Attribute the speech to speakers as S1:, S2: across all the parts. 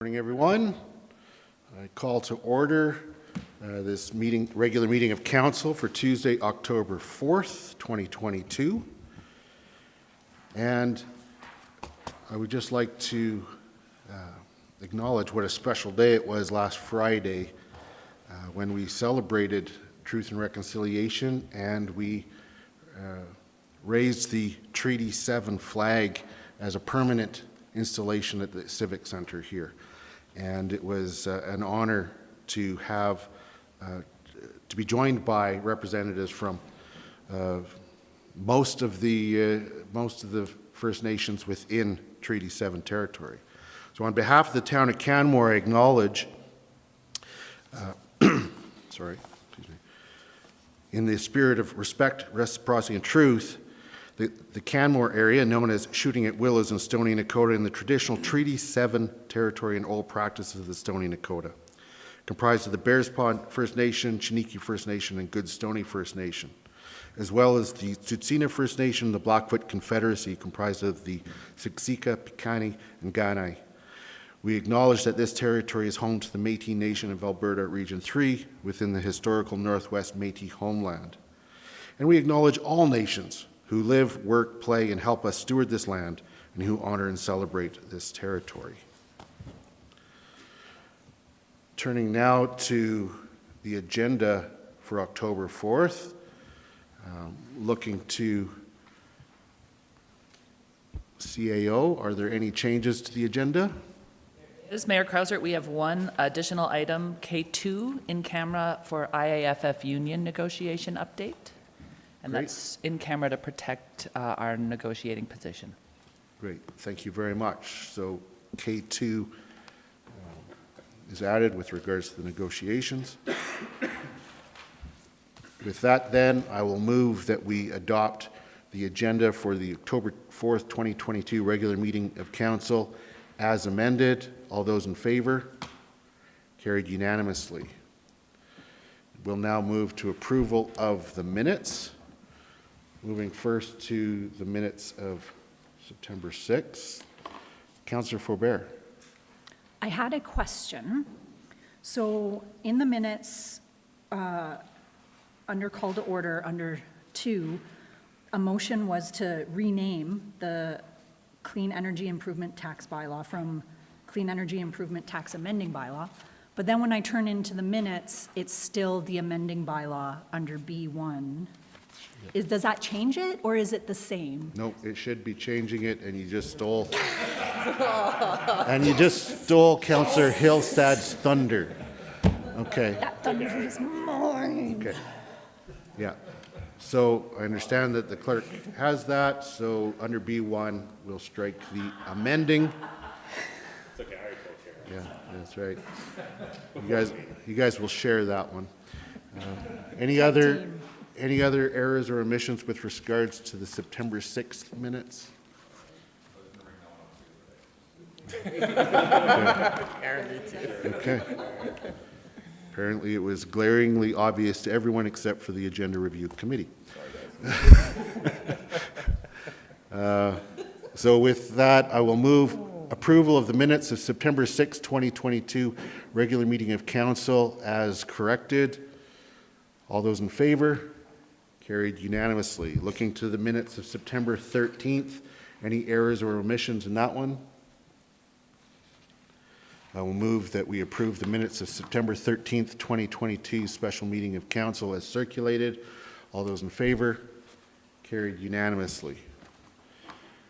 S1: Morning, everyone. I call to order this regular meeting of Council for Tuesday, October 4th, 2022. And I would just like to acknowledge what a special day it was last Friday when we celebrated Truth and Reconciliation, and we raised the Treaty 7 flag as a permanent installation at the Civic Center here. And it was an honor to have to be joined by representatives from most of the First Nations within Treaty 7 territory. So on behalf of the town of Canmore, I acknowledge in the spirit of respect, reciprocity, and truth, the Canmore area, known as Shooting at Willows in Stoney Nakoda, in the traditional Treaty 7 territory and old practices of the Stoney Nakoda, comprised of the Bears Pond First Nation, Chiniki First Nation, and Good Stoney First Nation, as well as the Tsuut'ina First Nation, the Blackfoot Confederacy, comprised of the Siksika, Piikani, and Kainai. We acknowledge that this territory is home to the Métis Nation of Alberta Region 3 within the historical Northwest Métis homeland. And we acknowledge all nations who live, work, play, and help us steward this land, and who honor and celebrate this territory. Turning now to the agenda for October 4th, looking to CAO, are there any changes to the agenda?
S2: Yes, Mayor Krauser, we have one additional item, K2, in camera for IAFF union negotiation update. And
S1: Great.
S2: That's in camera to protect our negotiating position.
S1: Great, thank you very much. So K2 is added with regards to the negotiations. With that then, I will move that we adopt the agenda for the October 4th, 2022 regular meeting of Council as amended. All those in favor? Carried unanimously. We'll now move to approval of the minutes. Moving first to the minutes of September 6th. Councillor Faubert.
S3: I had a question. So in the minutes, under call to order, under 2, a motion was to rename the Clean Energy Improvement Tax Bylaw from Clean Energy Improvement Tax Amending Bylaw. But then when I turn into the minutes, it's still the amending bylaw under B1. Does that change it, or is it the same?
S1: No, it should be changing it, and you just stole. And you just stole Councillor Hillstad's thunder. Okay.
S3: That thunder is mine.
S1: Okay. Yeah. So I understand that the clerk has that. So under B1, we'll strike the amending.
S4: It's okay, I already told you.
S1: Yeah, that's right. You guys will share that one. Any other errors or omissions with regards to the September 6th minutes? Okay. Apparently it was glaringly obvious to everyone except for the Agenda Review Committee. So with that, I will move approval of the minutes of September 6, 2022, regular meeting of Council as corrected. All those in favor? Carried unanimously. Looking to the minutes of September 13th, any errors or omissions in that one? I will move that we approve the minutes of September 13th, 2022 special meeting of Council as circulated. All those in favor? Carried unanimously.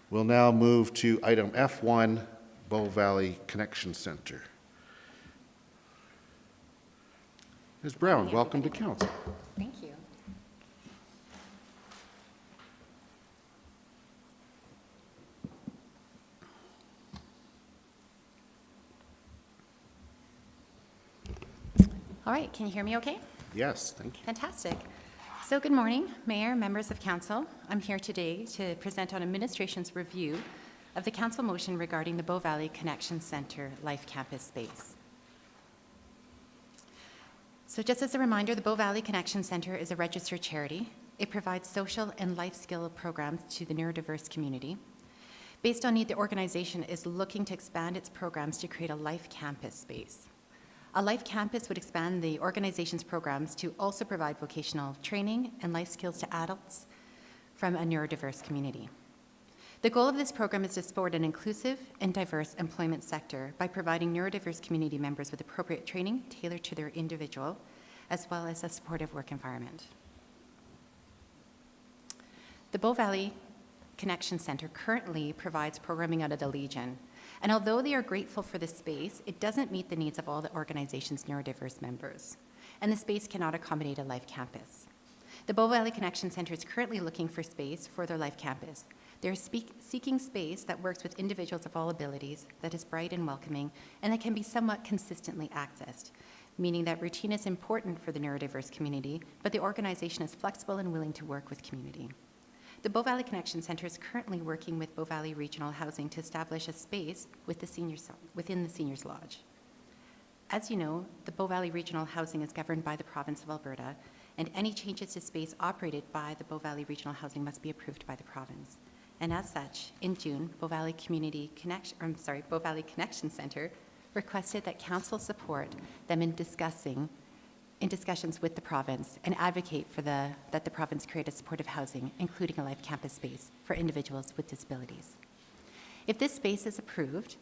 S1: We'll now move to item F1, Bow Valley Connection Center. Ms. Brown, welcome to Council.
S5: Thank you. All right, can you hear me okay?
S1: Yes, thank you.
S5: Fantastic. So good morning, Mayor, members of Council. I'm here today to present on administration's review of the Council motion regarding the Bow Valley Connection Center Life Campus space. So just as a reminder, the Bow Valley Connection Center is a registered charity. It provides social and life skill programs to the neurodiverse community. Based on need, the organization is looking to expand its programs to create a life campus space. A life campus would expand the organization's programs to also provide vocational training and life skills to adults from a neurodiverse community. The goal of this program is to support an inclusive and diverse employment sector by providing neurodiverse community members with appropriate training tailored to their individual, as well as a supportive work environment. The Bow Valley Connection Center currently provides programming out of the Legion, and although they are grateful for the space, it doesn't meet the needs of all the organization's neurodiverse members, and the space cannot accommodate a life campus. The Bow Valley Connection Center is currently looking for space for their life campus. They're seeking space that works with individuals of all abilities, that is bright and welcoming, and that can be somewhat consistently accessed, meaning that routine is important for the neurodiverse community, but the organization is flexible and willing to work with community. The Bow Valley Connection Center is currently working with Bow Valley Regional Housing to establish a space within the Seniors Lodge. As you know, the Bow Valley Regional Housing is governed by the province of Alberta, and any changes to space operated by the Bow Valley Regional Housing must be approved by the province. And as such, in June, Bow Valley Bow Valley Connection Center requested that council support them in discussions with the province and advocate for that the province create a supportive housing, including a life campus space for individuals with disabilities. If this space is approved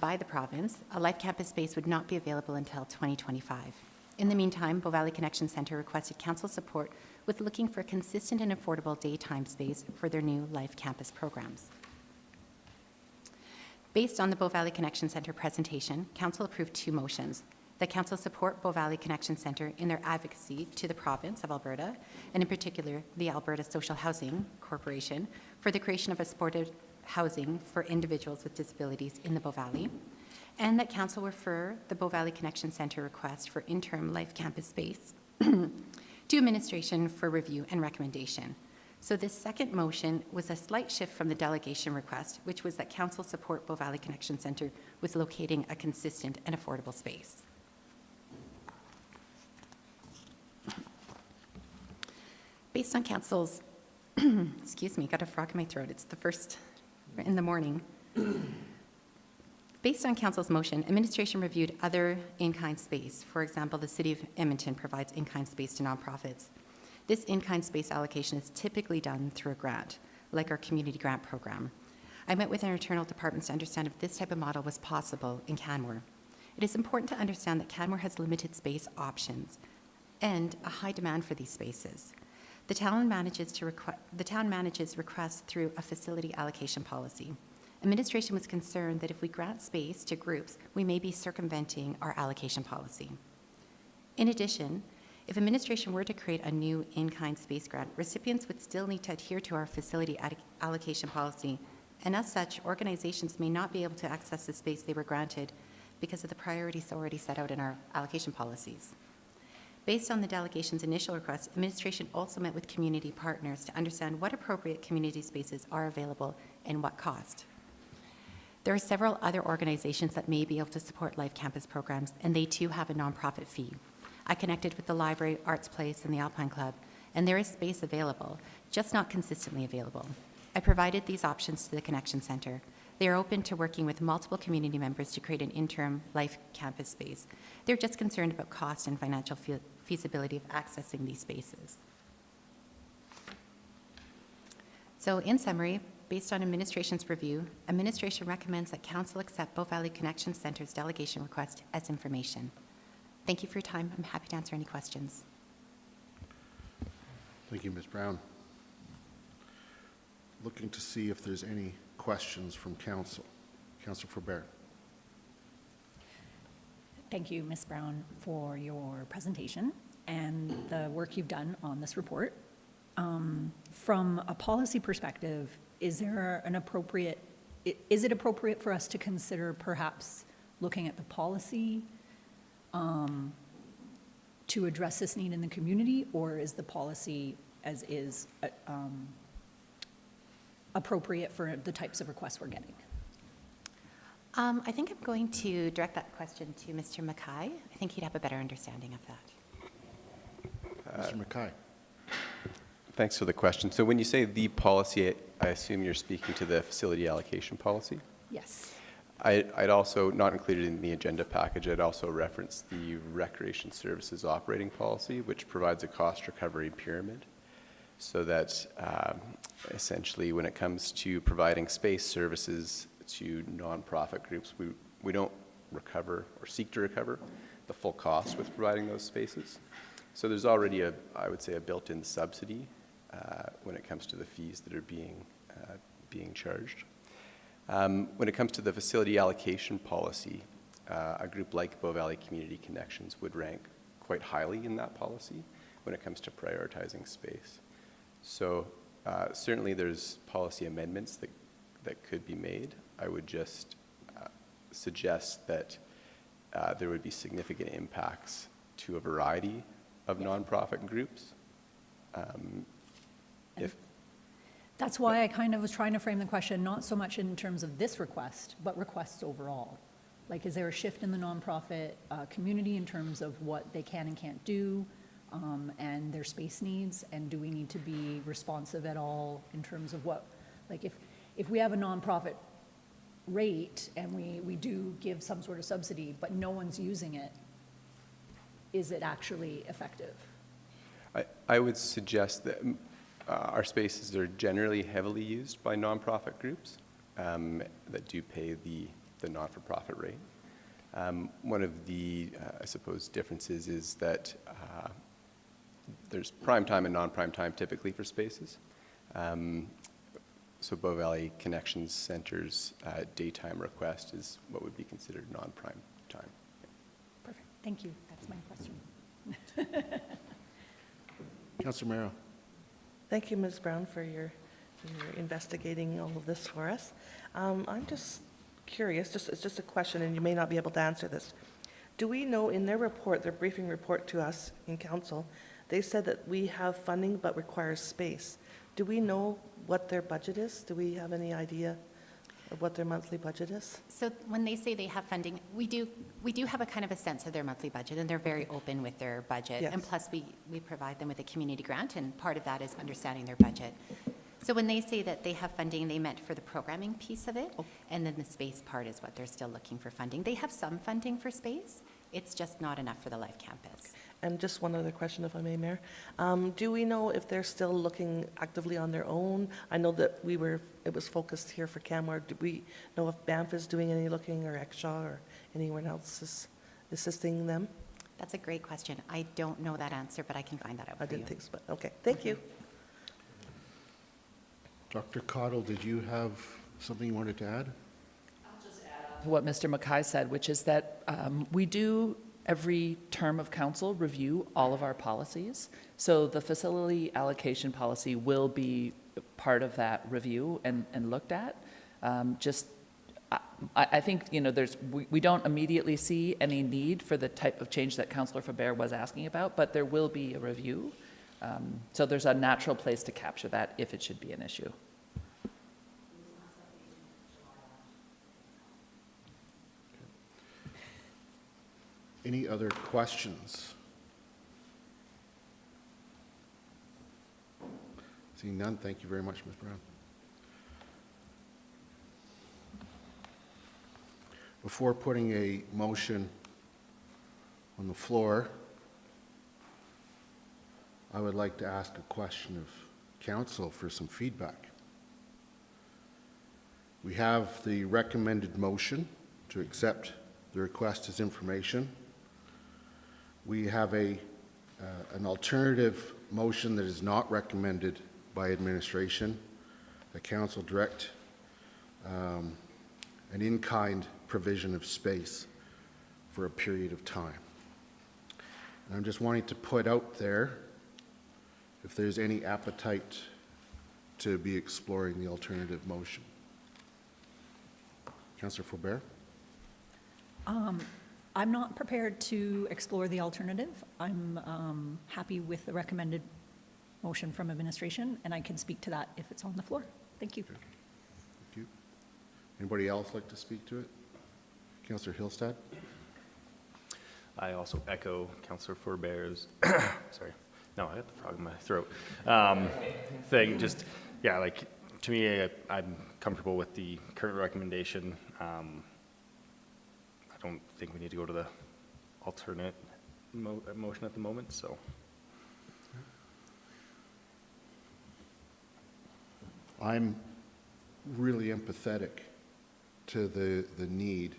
S5: by the province, a life campus space would not be available until 2025. In the meantime, Bow Valley Connection Center requested council support with looking for consistent and affordable daytime space for their new life campus programs. Based on the Bow Valley Connection Center presentation, council approved 2 motions. That council support Bow Valley Connection Center in their advocacy to the province of Alberta, and in particular, the Alberta Social Housing Corporation, for the creation of a supportive housing for individuals with disabilities in the Bow Valley, and that council refer the Bow Valley Connection Center request for interim life campus space to administration for review and recommendation. So this second motion was a slight shift from the delegation request, which was that council support Bow Valley Connection Center with locating a consistent and affordable space. Based on council's, excuse me, got a frog in my throat, it's the first in the morning. Based on council's motion, administration reviewed other in-kind space. For example, the City of Edmonton provides in-kind space to nonprofits. This in-kind space allocation is typically done through a grant, like our community grant program. I met with our internal departments to understand if this type of model was possible in Canmore. It is important to understand that Canmore has limited space options and a high demand for these spaces. The town manages requests through a facility allocation policy. Administration was concerned that if we grant space to groups, we may be circumventing our allocation policy. In addition, if administration were to create a new in-kind space grant, recipients would still need to adhere to our facility allocation policy, and as such, organizations may not be able to access the space they were granted because of the priorities already set out in our allocation policies. Based on the delegation's initial request, administration also met with community partners to understand what appropriate community spaces are available and what cost. There are several other organizations that may be able to support life campus programs, and they too have a nonprofit fee. I connected with the library, Arts Place, and the Alpine Club, and there is space available, just not consistently available. I provided these options to the Connection Center. They are open to working with multiple community members to create an interim life campus space. They're just concerned about cost and financial feasibility of accessing these spaces. So in summary, based on administration's review, administration recommends that council accept Bow Valley Connection Center's delegation request as information. Thank you for your time. I'm happy to answer any questions.
S1: Thank you, Ms. Brown. Looking to see if there's any questions from council. Councillor Faubert.
S3: Thank you, Ms. Brown, for your presentation and the work you've done on this report. From a policy perspective, is it appropriate for us to consider perhaps looking at the policy to address this need in the community, or is the policy as is appropriate for the types of requests we're getting?
S5: I think I'm going to direct that question to Mr. Mackay. I think he'd have a better understanding of that.
S1: Mr. Mackay.
S6: Thanks for the question. So when you say the policy, I assume you're speaking to the facility allocation policy?
S3: Yes.
S6: I'd also, not included in the agenda package, I'd also reference the Recreation Services Operating Policy, which provides a cost recovery pyramid, so that essentially when it comes to providing space services to nonprofit groups, we don't recover or seek to recover the full cost with providing those spaces. So there's already I would say, a built-in subsidy when it comes to the fees that are being charged. When it comes to the facility allocation policy, a group like Bow Valley Community Connections would rank quite highly in that policy when it comes to prioritizing space. So certainly there's policy amendments that could be made. I would just suggest that there would be significant impacts to a variety of nonprofit groups.
S3: That's why I kind of was trying to frame the question, not so much in terms of this request, but requests overall. Like, is there a shift in the nonprofit community in terms of what they can and can't do and their space needs? And do we need to be responsive at all in terms of what, like if we have a nonprofit rate and we do give some sort of subsidy, but no one's using it, is it actually effective?
S6: I would suggest that our spaces are generally heavily used by nonprofit groups that do pay the not-for-profit rate. One of the, I suppose, differences is that there's prime time and non-prime time typically for spaces. So Bow Valley Connections Center's daytime request is what would be considered non-prime time.
S3: Perfect, thank you, that's my question.
S1: Councillor Merrow.
S7: Thank you, Ms. Brown, for your investigating all of this for us. I'm just curious, it's just a question, and you may not be able to answer this. Do we know in their report, their briefing report to us in council, they said that we have funding but requires space. Do we know what their budget is? Do we have any idea of what their monthly budget is?
S5: So when they say they have funding, we do have a kind of a sense of their monthly budget, and they're very open with their budget.
S7: Yes.
S5: And plus, we provide them with a community grant, and part of that is understanding their budget. So when they say that they have funding, they meant for the programming piece of it, and then the space part is what they're still looking for funding. They have some funding for space. It's just not enough for the Life Campus.
S7: And just one other question, if I may, Mayor. Do we know if they're still looking actively on their own? I know that it was focused here for Canmore. Do we know if Banff is doing any looking, or Exshaw, or anyone else is assisting them?
S5: That's a great question. I don't know that answer, but I can find that out for you.
S7: I didn't think so, but okay, thank you.
S1: Dr. Cottle, did you have something you wanted to add?
S2: What Mr. Mackay said, which is that we do, every term of council, review all of our policies. So the facility allocation policy will be part of that review and looked at. I think, we don't immediately see any need for the type of change that Councillor Faber was asking about, but there will be a review. So there's a natural place to capture that if it should be an issue.
S1: Any other questions? Seeing none, thank you very much, Ms. Brown. Before putting a motion on the floor, I would like to ask a question of council for some feedback. We have the recommended motion to accept the request as information. We have an alternative motion that is not recommended by administration, a council direct, an in-kind provision of space for a period of time. And I'm just wanting to put out there if there's any appetite to be exploring the alternative motion. Councillor Faubert?
S3: I'm not prepared to explore the alternative. I'm happy with the recommended motion from administration, and I can speak to that if it's on the floor. Thank you.
S1: Okay. Thank you. Anybody else like to speak to it? Councillor Hillstad?
S4: I also echo Councillor Forbert's no, I got the frog in my throat, thing, just, yeah, like, to me, I'm comfortable with the current recommendation. I don't think we need to go to the alternate motion at the moment, so.
S1: I'm really empathetic to the need.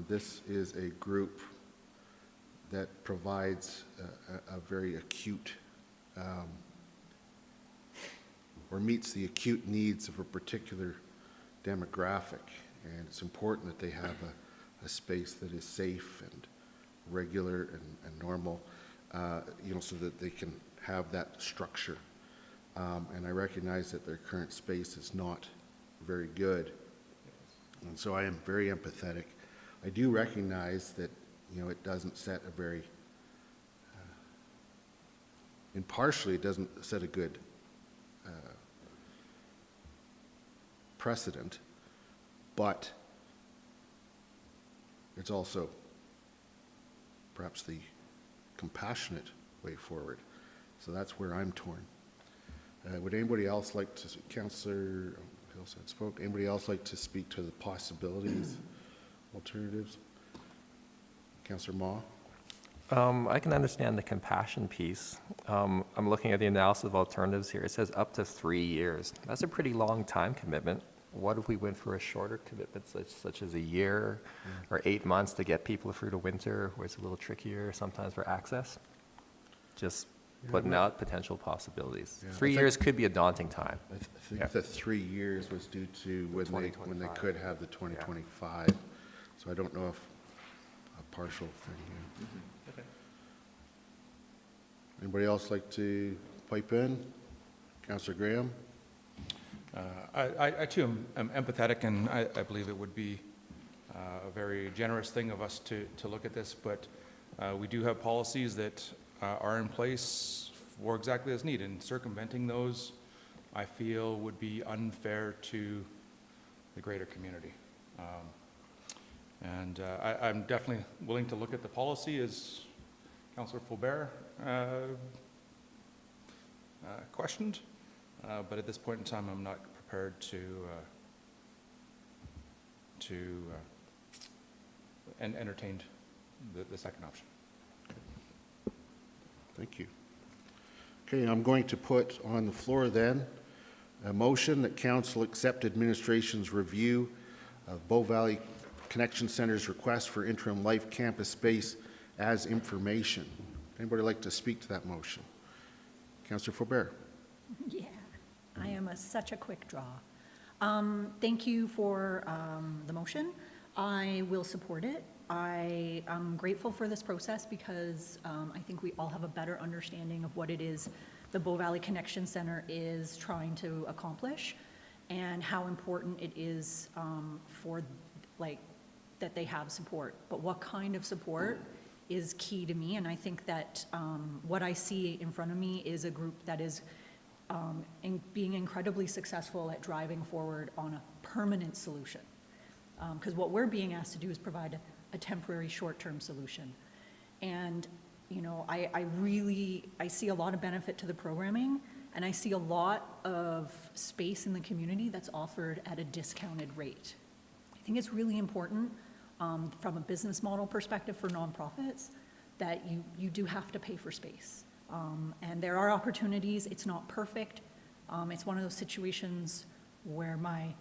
S1: This is a group that provides a very acute, or meets the acute needs of a particular demographic. And it's important that they have a space that is safe and regular and normal, you know, so that they can have that structure. And I recognize that their current space is not very good. And so I am very empathetic. I do recognize that, you know, it doesn't set a very, impartially, it doesn't set a good precedent, but it's also perhaps the compassionate way forward. So that's where I'm torn. Would anybody else like to, Councillor Hillside spoke, anybody else like to speak to the possibilities, alternatives? Councillor Maw?
S8: I can understand the compassion piece. I'm looking at the analysis of alternatives here. It says up to 3 years. That's a pretty long time commitment. What if we went for a shorter commitment, such as a year or 8 months to get people through the winter, where it's a little trickier sometimes for access? Just putting out potential possibilities.
S1: Yeah,
S8: 3 years could be a daunting time.
S1: I think
S8: Yeah.
S1: the 3 years was due to when they
S8: 2025.
S1: could have the 2025. So I don't know if a partial thing here.
S4: Okay.
S1: Anybody else like to pipe in? Councillor Graham?
S9: I too am empathetic, and I believe it would be a very generous thing of us to look at this, but we do have policies that are in place for exactly as needed, and circumventing those, I feel, would be unfair to the greater community. I'm definitely willing to look at the policy, as Councillor Faubert questioned, but at this point in time, I'm not prepared to entertain the second option.
S1: Thank you. Okay, I'm going to put on the floor then a motion that council accept administration's review of Bow Valley Connection Center's request for interim life campus space as information. Anybody like to speak to that motion? Councillor Faubert.
S3: Yeah, I am such a quick draw. Thank you for the motion. I will support it. I am grateful for this process because I think we all have a better understanding of what it is the Bow Valley Connection Center is trying to accomplish and how important it is for that they have support. But what kind of support is key to me, and I think that what I see in front of me is a group that is being incredibly successful at driving forward on a permanent solution. Because what we're being asked to do is provide a temporary short-term solution. And, you know, I see a lot of benefit to the programming, and I see a lot of space in the community that's offered at a discounted rate. I think it's really important from a business model perspective for nonprofits that you do have to pay for space. And there are opportunities. It's not perfect. It's one of those situations where my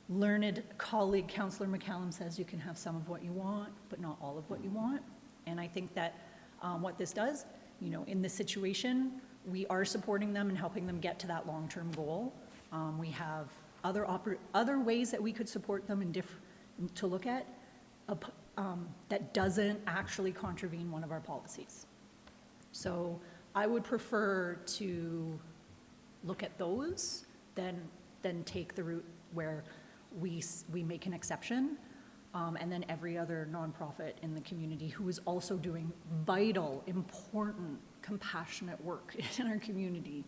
S3: learned colleague, Councillor McCallum, says you can have some of what you want, but not all of what you want. And I think that what this does, you know, in this situation, we are supporting them and helping them get to that long-term goal. We have other ways that we could support them to look at that doesn't actually contravene one of our policies. So I would prefer to look at those than take the route where we make an exception, and then every other nonprofit in the community who is also doing vital, important, compassionate work in our community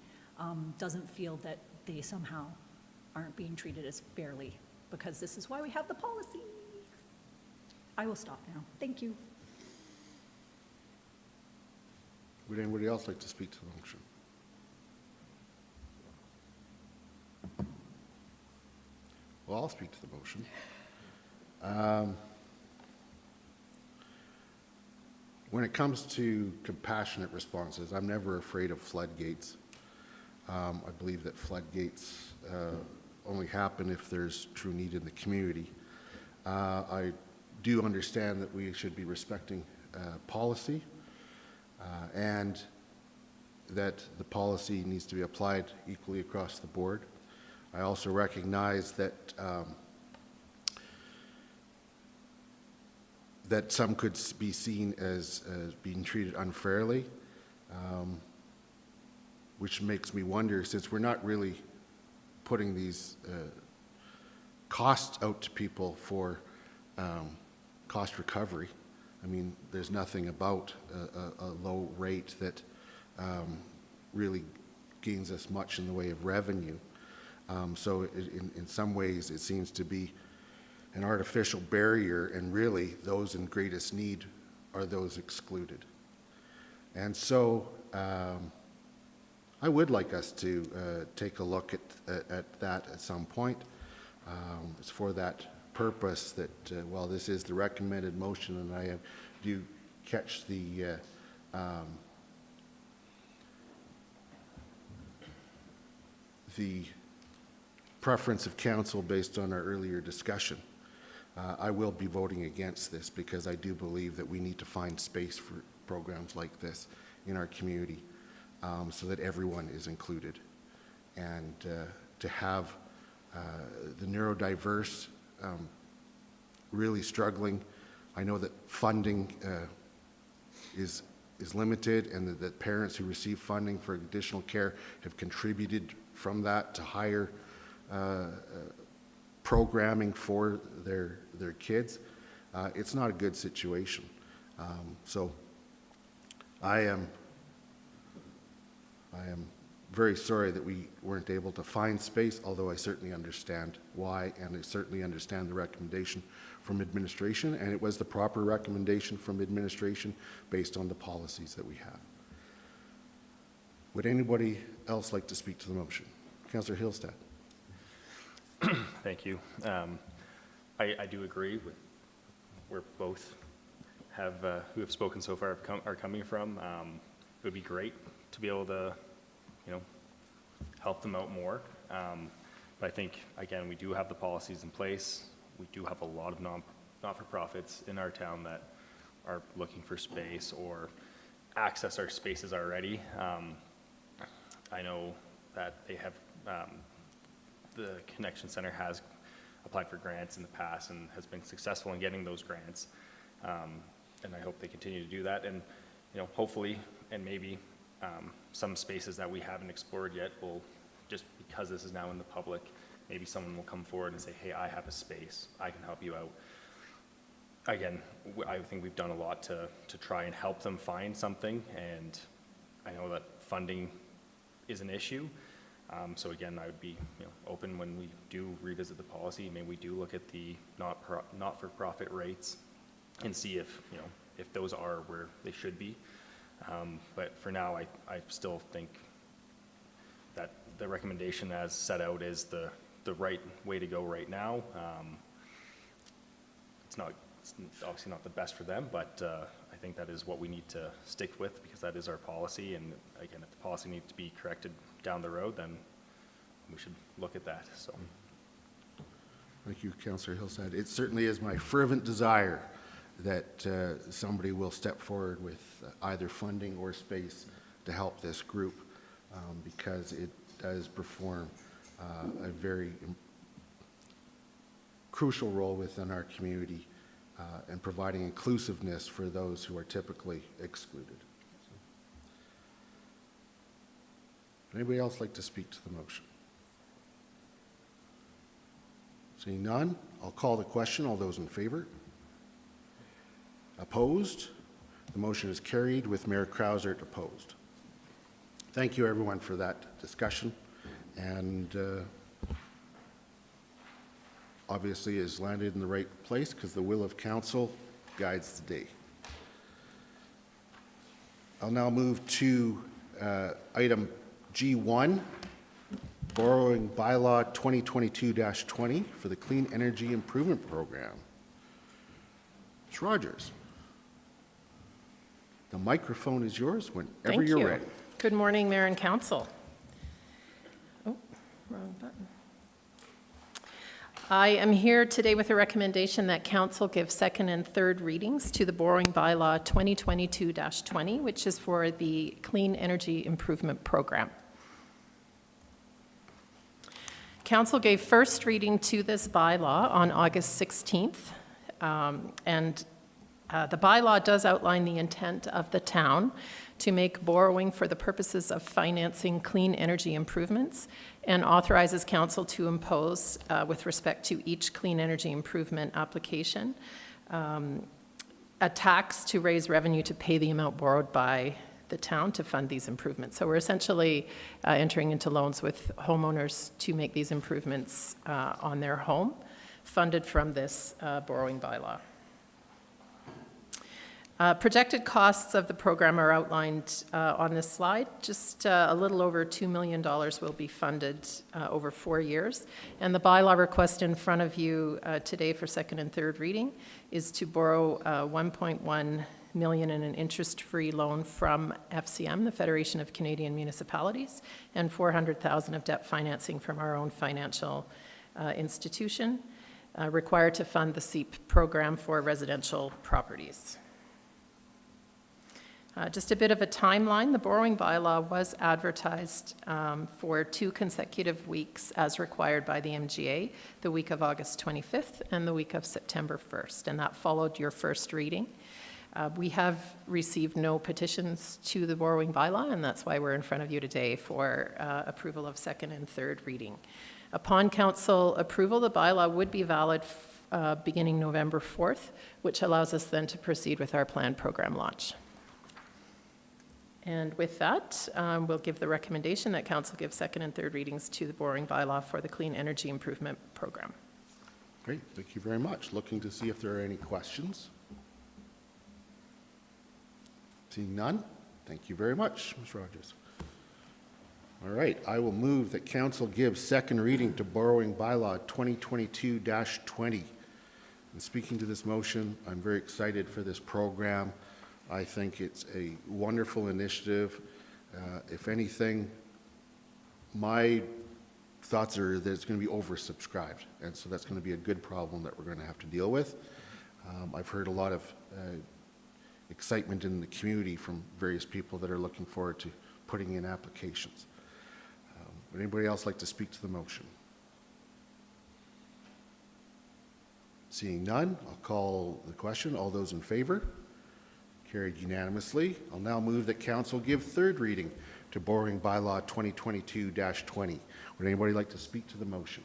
S3: doesn't feel that they somehow aren't being treated as fairly, because this is why we have the policy. I will stop now. Thank you.
S1: Would anybody else like to speak to the motion? Well, I'll speak to the motion. When it comes to compassionate responses, I'm never afraid of floodgates. I believe that floodgates only happen if there's true need in the community. I do understand that we should be respecting policy and that the policy needs to be applied equally across the board. I also recognize that that some could be seen as being treated unfairly, which makes me wonder, since we're not really putting these costs out to people for cost recovery. I mean, there's nothing about a low rate that really gains us much in the way of revenue. So in some ways, it seems to be an artificial barrier, and really those in greatest need are those excluded. And so I would like us to take a look at that at some point. It's for that purpose that, while this is the recommended motion, and I do catch the preference of council based on our earlier discussion, I will be voting against this because I do believe that we need to find space for programs like this in our community so that everyone is included. And to have the neurodiverse really struggling. I know that funding is limited, and that parents who receive funding for additional care have contributed from that to higher programming for their kids. It's not a good situation. So I am very sorry that we weren't able to find space, although I certainly understand why, and I certainly understand the recommendation from administration, and it was the proper recommendation from administration based on the policies that we have. Would anybody else like to speak to the motion? Councillor Hillstead.
S4: Thank you. I do agree with where both who have spoken so far are coming from. It would be great to be able to, help them out more. But I think, again, we do have the policies in place. We do have a lot of not-for-profits in our town that are looking for space or access our spaces already. I know that they have, the Connection Center has applied for grants in the past and has been successful in getting those grants. And I hope they continue to do that. And, hopefully, and maybe some spaces that we haven't explored yet will, just because this is now in the public, maybe someone will come forward and say, hey, I have a space, I can help you out. Again, I think we've done a lot to try and help them find something, and I know that funding is an issue. So again, I would be open when we do revisit the policy. Maybe we do look at the not-for-profit rates and see if those are where they should be. But for now, I still think that the recommendation as set out is the right way to go right now. It's obviously not the best for them, but I think that is what we need to stick with because that is our policy. And again, if the policy needs to be corrected down the road, then we should look at that. So,
S1: thank you, Councillor Hillside. It certainly is my fervent desire that somebody will step forward with either funding or space to help this group because it does perform a very crucial role within our community and providing inclusiveness for those who are typically excluded. Anybody else like to speak to the motion? Seeing none, I'll call the question. All those in favor? Opposed? The motion is carried with Mayor Krausert opposed. Thank you, everyone, for that discussion. And obviously has landed in the right place because the will of council guides the day. I'll now move to item G1, borrowing bylaw 2022-20 for the Clean Energy Improvement Program. Ms. Rogers, the microphone is yours whenever
S10: Thank
S1: you're
S10: you.
S1: ready.
S10: Good morning, Mayor and Council. Oh, wrong button. I am here today with a recommendation that Council give second and third readings to the borrowing bylaw 2022-20, which is for the Clean Energy Improvement Program. Council gave first reading to this bylaw on August 16th, and the bylaw does outline the intent of the town to make borrowing for the purposes of financing clean energy improvements and authorizes council to impose, with respect to each clean energy improvement application, a tax to raise revenue to pay the amount borrowed by the town to fund these improvements. So we're essentially entering into loans with homeowners to make these improvements on their home, funded from this borrowing bylaw. Projected costs of the program are outlined on this slide. Just a little over $2 million will be funded over 4 years. And the bylaw request in front of you today for second and third reading is to borrow $1.1 million in an interest-free loan from FCM, the Federation of Canadian Municipalities, and $400,000 of debt financing from our own financial institution, required to fund the SEEP program for residential properties. Just a bit of a timeline. The borrowing bylaw was advertised for 2 consecutive weeks as required by the MGA, the week of August 25th and the week of September 1st, and that followed your first reading. We have received no petitions to the borrowing bylaw, and that's why we're in front of you today for approval of second and third reading. Upon council approval, the bylaw would be valid beginning November 4th, which allows us then to proceed with our planned program launch. And with that, we'll give the recommendation that council give second and third readings to the borrowing bylaw for the Clean Energy Improvement Program.
S1: Great, thank you very much. Looking to see if there are any questions. Seeing none, thank you very much, Ms. Rogers. All right, I will move that council give second reading to borrowing bylaw 2022-20. And speaking to this motion, I'm very excited for this program. I think it's a wonderful initiative. If anything, my thoughts are that it's going to be oversubscribed, and so that's going to be a good problem that we're going to have to deal with. I've heard a lot of excitement in the community from various people that are looking forward to putting in applications. Would anybody else like to speak to the motion? Seeing none, I'll call the question. All those in favor? Carried unanimously. I'll now move that council give third reading to borrowing bylaw 2022-20. Would anybody like to speak to the motion?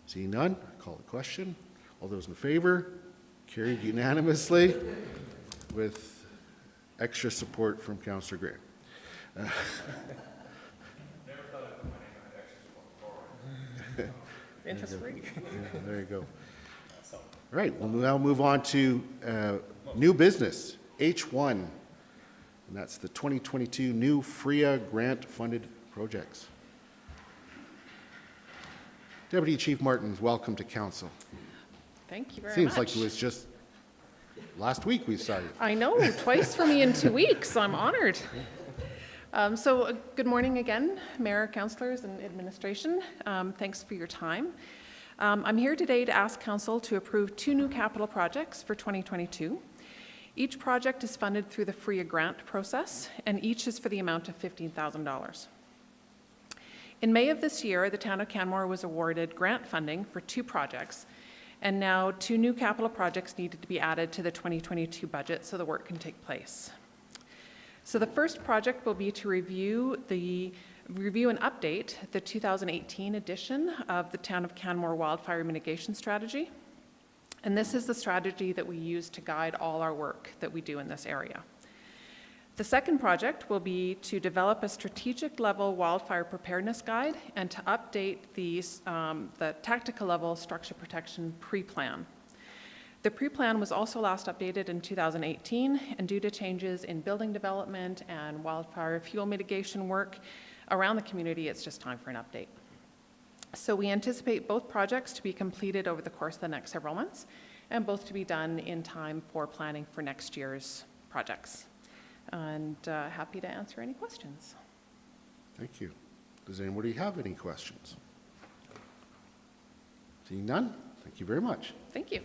S1: Seeing none, I call the question. All those in favor? Carried unanimously with extra support from Councillor Graham.
S9: Never thought I'd put my name on extra support.
S10: Interest-free.
S1: Yeah, there you go. All right, we'll now move on to new business, H1, and that's the 2022 new FRIAA grant-funded projects. Deputy Chief Martins, welcome to council.
S10: Thank you very much.
S1: Seems like it was just last week we started.
S10: I know, twice for me in 2 weeks. I'm honored. Good morning again, Mayor, councillors, and administration. Thanks for your time. I'm here today to ask council to approve 2 new capital projects for 2022. Each project is funded through the FRIAA grant process, and each is for the amount of $15,000. In May of this year, the town of Canmore was awarded grant funding for 2 projects, and now 2 new capital projects needed to be added to the 2022 budget so the work can take place. So the first project will be to review and update the 2018 edition of the Town of Canmore Wildfire Mitigation Strategy. And this is the strategy that we use to guide all our work that we do in this area. The second project will be to develop a strategic level wildfire preparedness guide and to update the tactical level structure protection pre-plan. The pre-plan was also last updated in 2018, and due to changes in building development and wildfire fuel mitigation work around the community, it's just time for an update. So we anticipate both projects to be completed over the course of the next several months, and both to be done in time for planning for next year's projects. And happy to answer any questions.
S1: Thank you. Does anybody have any questions? Seeing none, thank you very much.
S10: Thank you.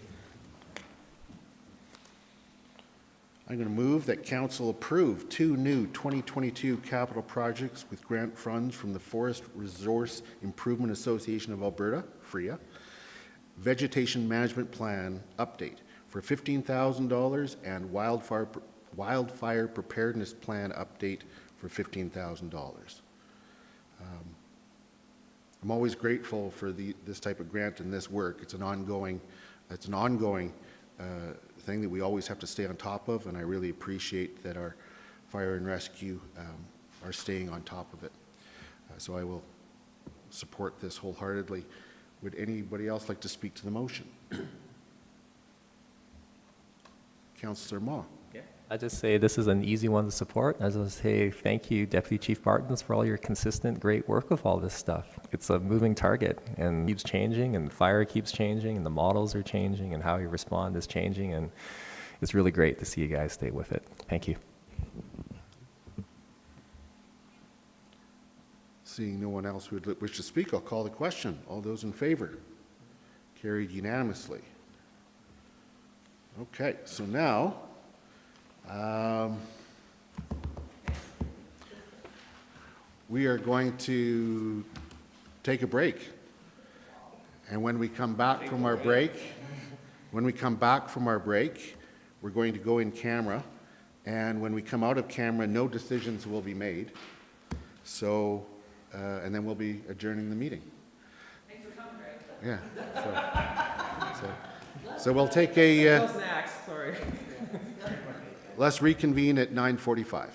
S1: I'm going to move that council approve 2 new 2022 capital projects with grant funds from the Forest Resource Improvement Association of Alberta, FRIAA, Vegetation Management Plan Update for $15,000 and Wildfire Preparedness Plan Update for $15,000. I'm always grateful for this type of grant and this work. It's an ongoing thing that we always have to stay on top of, and I really appreciate that our fire and rescue are staying on top of it. So I will support this wholeheartedly. Would anybody else like to speak to the motion? Councillor Ma.
S8: I just say this is an easy one to support. I just say thank you, Deputy Chief Bartons, for all your consistent, great work with all this stuff. It's a moving target and keeps changing, and fire keeps changing, and the models are changing, and how you respond is changing, and it's really great to see you guys stay with it. Thank you.
S1: Seeing no one else who would wish to speak, I'll call the question. All those in favor? Carried unanimously. Okay, so now, we are going to take a break. And when we come back from our break, we're going to go in camera. And when we come out of camera, no decisions will be made. So, and then we'll be adjourning the meeting. Thanks for coming, Greg. Yeah. So we'll take a...
S11: No snacks, sorry.
S1: Let's reconvene at 9:45.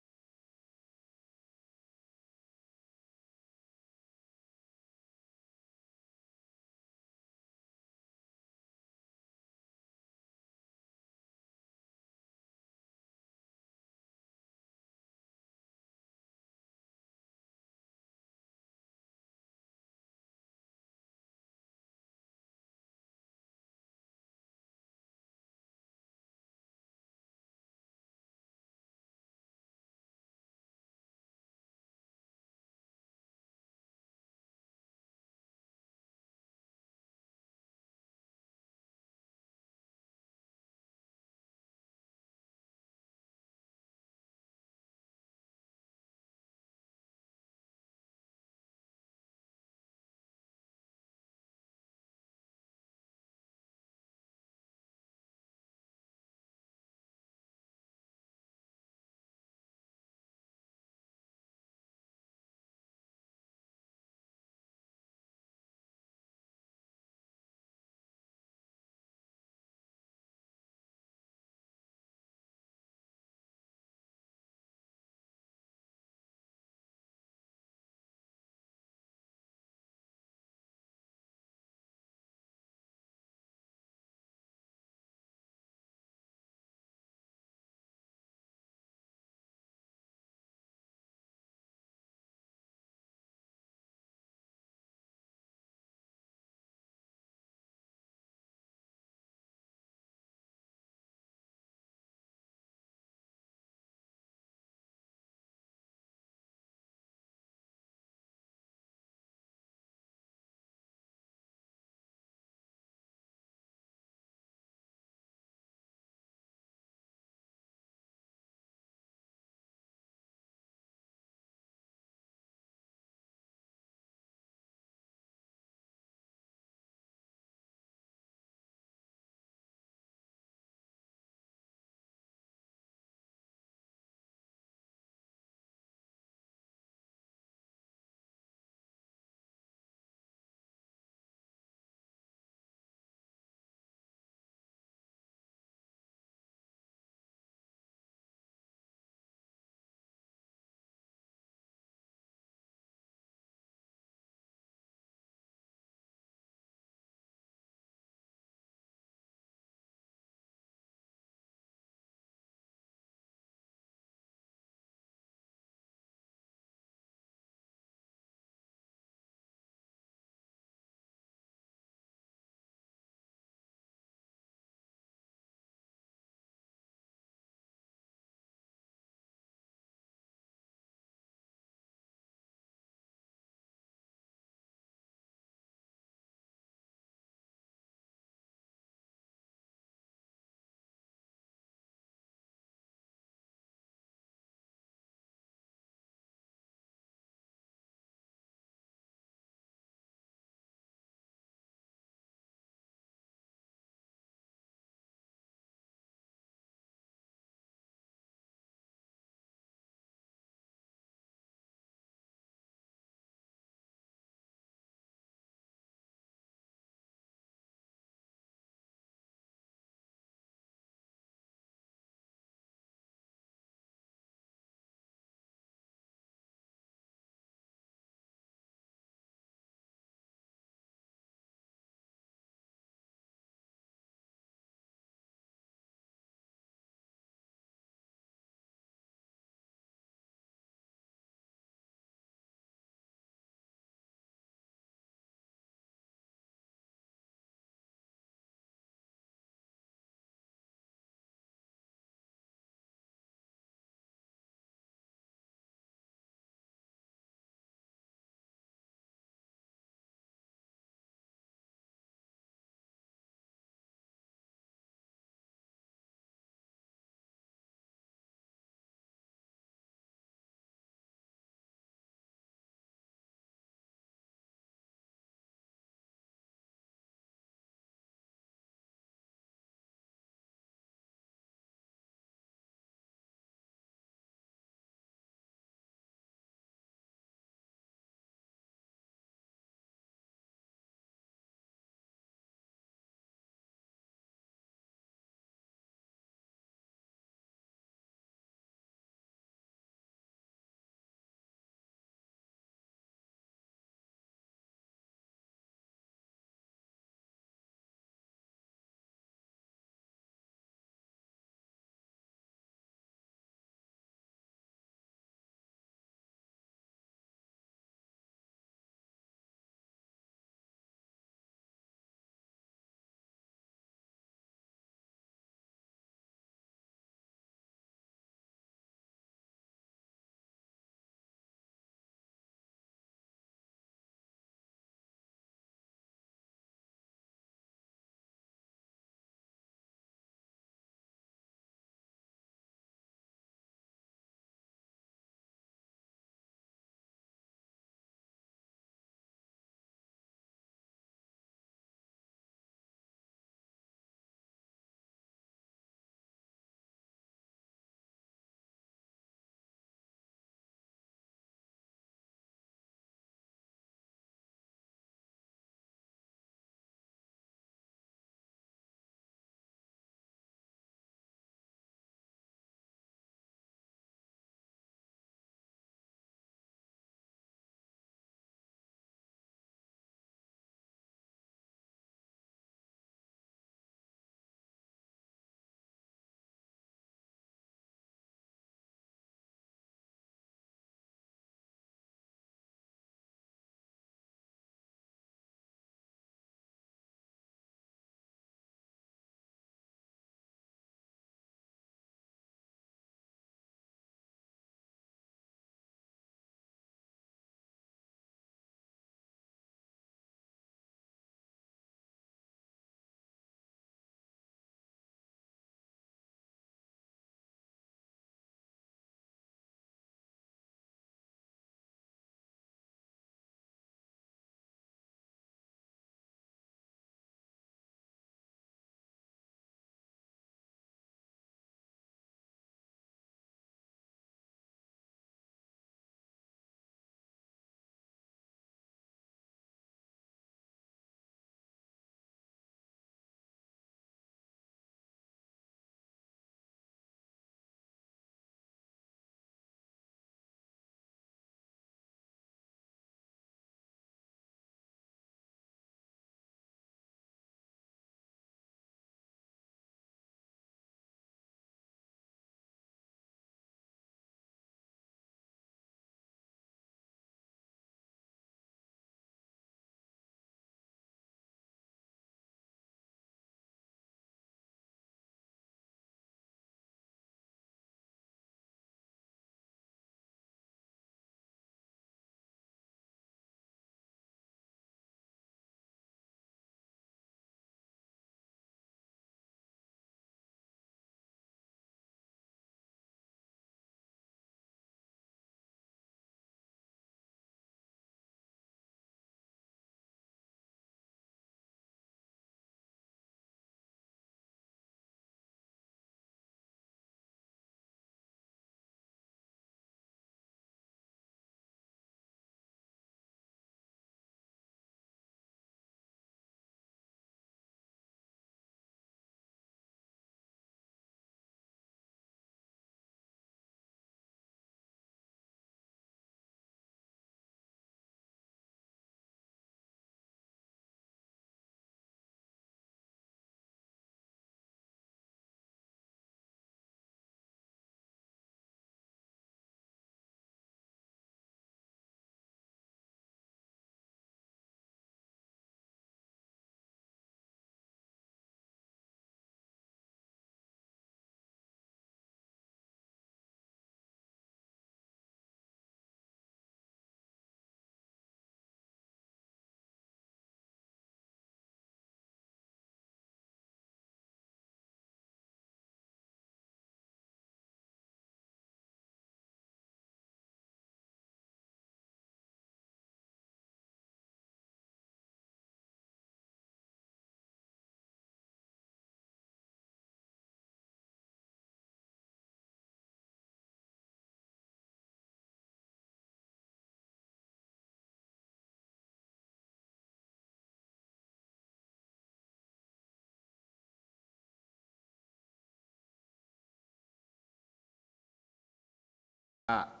S1: back.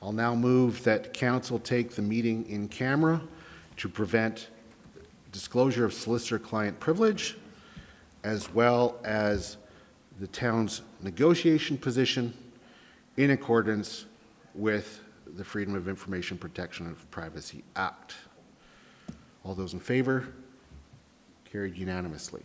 S1: I'll now move that council take the meeting in camera to prevent disclosure of solicitor-client privilege, as well as the town's negotiation position in accordance with the Freedom of Information Protection and Privacy Act. All those in favor? Carried unanimously.